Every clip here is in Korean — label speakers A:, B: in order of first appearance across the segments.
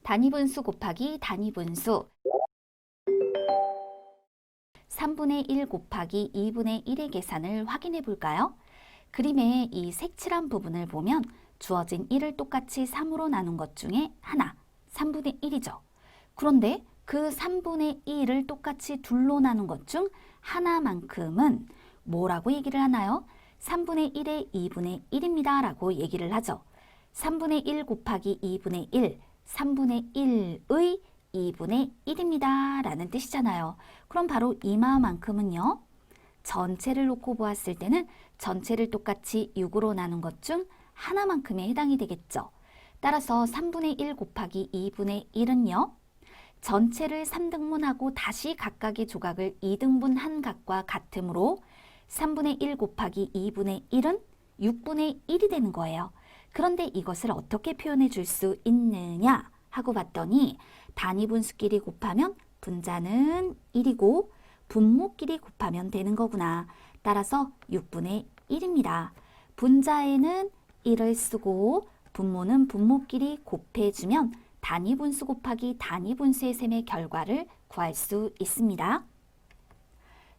A: 단위분수 곱하기 단위분수 3분의 1 곱하기 2분의 1의 계산을 확인해 볼까요? 그림의 이 색칠한 부분을 보면 주어진 1을 똑같이 3으로 나눈 것 중에 하나, 3분의 1이죠. 그런데 그 3분의 1을 똑같이 둘로 나눈 것 중 하나만큼은 뭐라고 얘기를 하나요? 3분의 1의 2분의 1입니다 라고 얘기를 하죠. 3분의 1 곱하기 2분의 1, 3분의 1의 2분의 1입니다 라는 뜻이잖아요. 그럼 바로 이마만큼은요. 전체를 놓고 보았을 때는 전체를 똑같이 6으로 나눈 것 중 하나만큼에 해당이 되겠죠. 따라서 3분의 1 곱하기 2분의 1은요. 전체를 3등분하고 다시 각각의 조각을 2등분한 값과 같으므로 3분의 1 곱하기 2분의 1은 6분의 1이 되는 거예요. 그런데 이것을 어떻게 표현해 줄 수 있느냐 하고 봤더니 단위분수끼리 곱하면 분자는 1이고 분모끼리 곱하면 되는 거구나. 따라서 6분의 1입니다. 분자에는 1을 쓰고 분모는 분모끼리 곱해주면 단위분수 곱하기 단위분수의 셈의 결과를 구할 수 있습니다.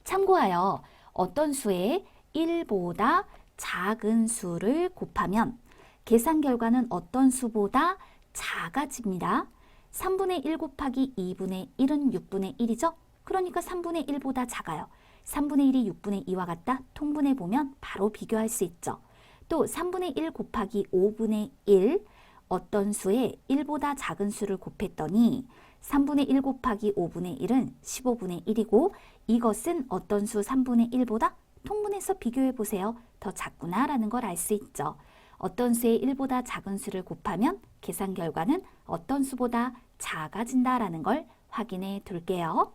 A: 참고하여 어떤 수에 1보다 작은 수를 곱하면 계산 결과는 어떤 수보다 작아집니다. 3분의 1 곱하기 2분의 1은 6분의 1이죠? 그러니까 3분의 1보다 작아요. 3분의 1이 6분의 2와 같다? 통분해보면 바로 비교할 수 있죠. 또 3분의 1 곱하기 5분의 1, 어떤 수에 1보다 작은 수를 곱했더니 3분의 1 곱하기 5분의 1은 15분의 1이고 이것은 어떤 수 3분의 1보다 통분해서 비교해보세요. 더 작구나 라는 걸 알 수 있죠. 어떤 수에 1보다 작은 수를 곱하면 계산 결과는 어떤 수보다 작아진다라는 걸 확인해 둘게요.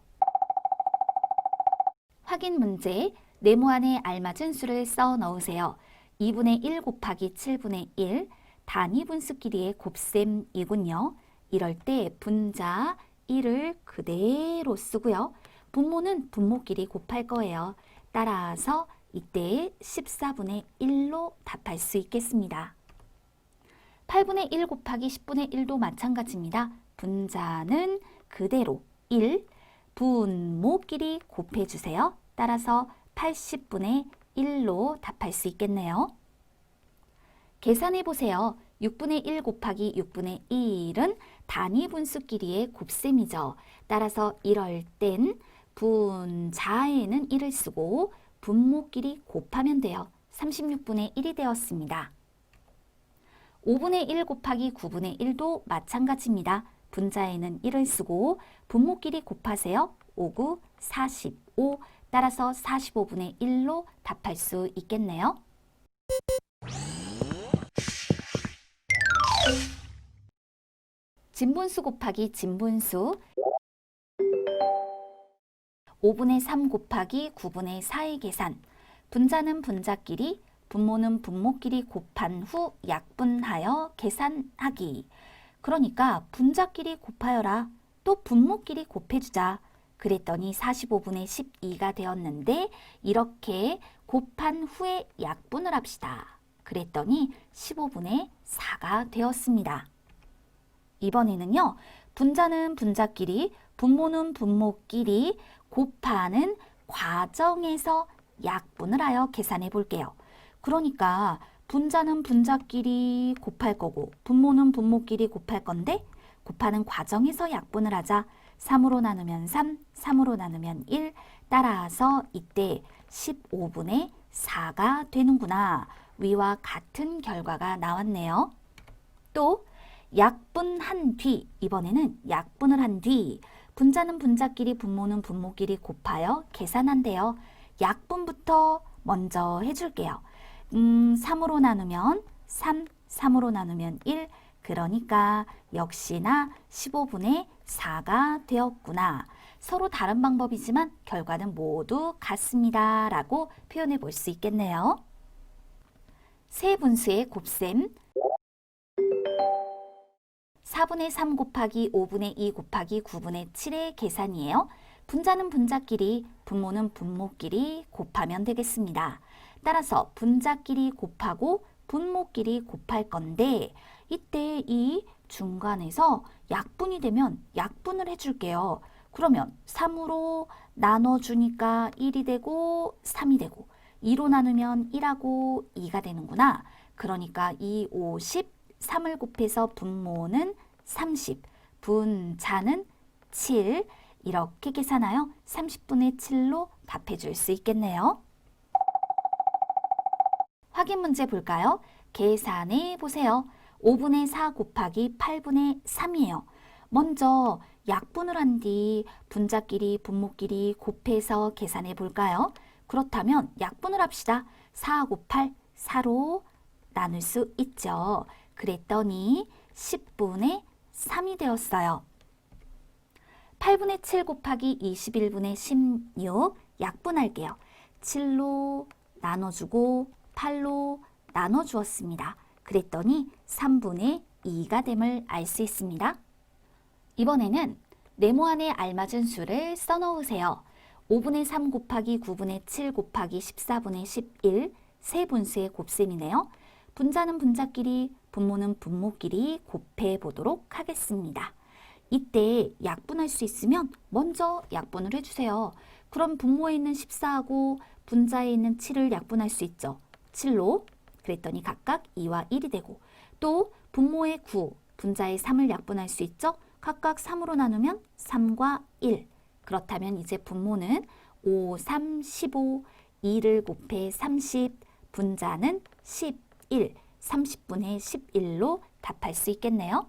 A: 확인 문제, 네모안에 알맞은 수를 써 넣으세요. 2분의 1 곱하기 7분의 1, 단위분수끼리의 곱셈이군요. 이럴 때 분자 1을 그대로 쓰고요. 분모는 분모끼리 곱할 거예요. 따라서 이때 14분의 1로 답할 수 있겠습니다. 8분의 1 곱하기 10분의 1도 마찬가지입니다. 분자는 그대로 1, 분모끼리 곱해주세요. 따라서 80분의 1로 답할 수 있겠네요. 계산해보세요. 6분의 1 곱하기 6분의 1은 단위분수끼리의 곱셈이죠. 따라서 이럴 땐 분자에는 1을 쓰고 분모끼리 곱하면 돼요. 36분의 1이 되었습니다. 5분의 1 곱하기 9분의 1도 마찬가지입니다. 분자에는 1을 쓰고 분모끼리 곱하세요. 5, 9, 45. 따라서 45분의 1로 답할 수 있겠네요. 진분수 곱하기 진분수 5분의 3 곱하기 9분의 4의 계산. 분자는 분자끼리, 분모는 분모끼리 곱한 후 약분하여 계산하기. 그러니까 분자끼리 곱하여라. 또 분모끼리 곱해주자. 그랬더니 45분의 12가 되었는데 이렇게 곱한 후에 약분을 합시다. 그랬더니 15분의 4가 되었습니다. 이번에는요. 분자는 분자끼리, 분모는 분모끼리 곱하는 과정에서 약분을 하여 계산해 볼게요. 그러니까 분자는 분자끼리 곱할 거고 분모는 분모끼리 곱할 건데 곱하는 과정에서 약분을 하자. 3으로 나누면 3, 3으로 나누면 1. 따라서 이때 15분의 4가 되는구나. 위와 같은 결과가 나왔네요. 또 약분한 뒤, 이번에는 약분을 한 뒤 분자는 분자끼리 분모는 분모끼리 곱하여 계산한대요. 약분부터 먼저 해줄게요. 3으로 나누면 3, 3으로 나누면 1, 그러니까 역시나 15분의 4가 되었구나. 서로 다른 방법이지만 결과는 모두 같습니다. 라고 표현해 볼 수 있겠네요. 세 분수의 곱셈 4분의 3 곱하기 5분의 2 곱하기 9분의 7의 계산이에요. 분자는 분자끼리, 분모는 분모끼리 곱하면 되겠습니다. 따라서 분자끼리 곱하고 분모끼리 곱할 건데 이때 이 중간에서 약분이 되면 약분을 해줄게요. 그러면 3으로 나눠주니까 1이 되고 3이 되고 2로 나누면 1하고 2가 되는구나. 그러니까 2, 5, 10, 3을 곱해서 분모는 30, 분자는 7 이렇게 계산하여 30분의 7로 답해줄 수 있겠네요. 확인 문제 볼까요? 계산해 보세요. 5분의 4 곱하기 8분의 3이에요. 먼저 약분을 한 뒤 분자끼리 분모끼리 곱해서 계산해 볼까요? 그렇다면 약분을 합시다. 4하고 8, 4로 나눌 수 있죠. 그랬더니 10분의 3이 되었어요. 8분의 7 곱하기 21분의 16 약분할게요. 7로 나눠주고 8로 나눠주었습니다. 그랬더니 3분의 2가 됨을 알 수 있습니다. 이번에는 네모안에 알맞은 수를 써넣으세요. 5분의 3 곱하기 9분의 7 곱하기 14분의 11 세 분수의 곱셈이네요. 분자는 분자끼리, 분모는 분모끼리 곱해 보도록 하겠습니다. 이때 약분할 수 있으면 먼저 약분을 해주세요. 그럼 분모에 있는 14하고 분자에 있는 7을 약분할 수 있죠. 7로 그랬더니 각각 2와 1이 되고 또 분모의 9, 분자의 3을 약분할 수 있죠. 각각 3으로 나누면 3과 1. 그렇다면 이제 분모는 5, 3, 15, 2를 곱해 30, 분자는 11, 30분의 11로 답할 수 있겠네요.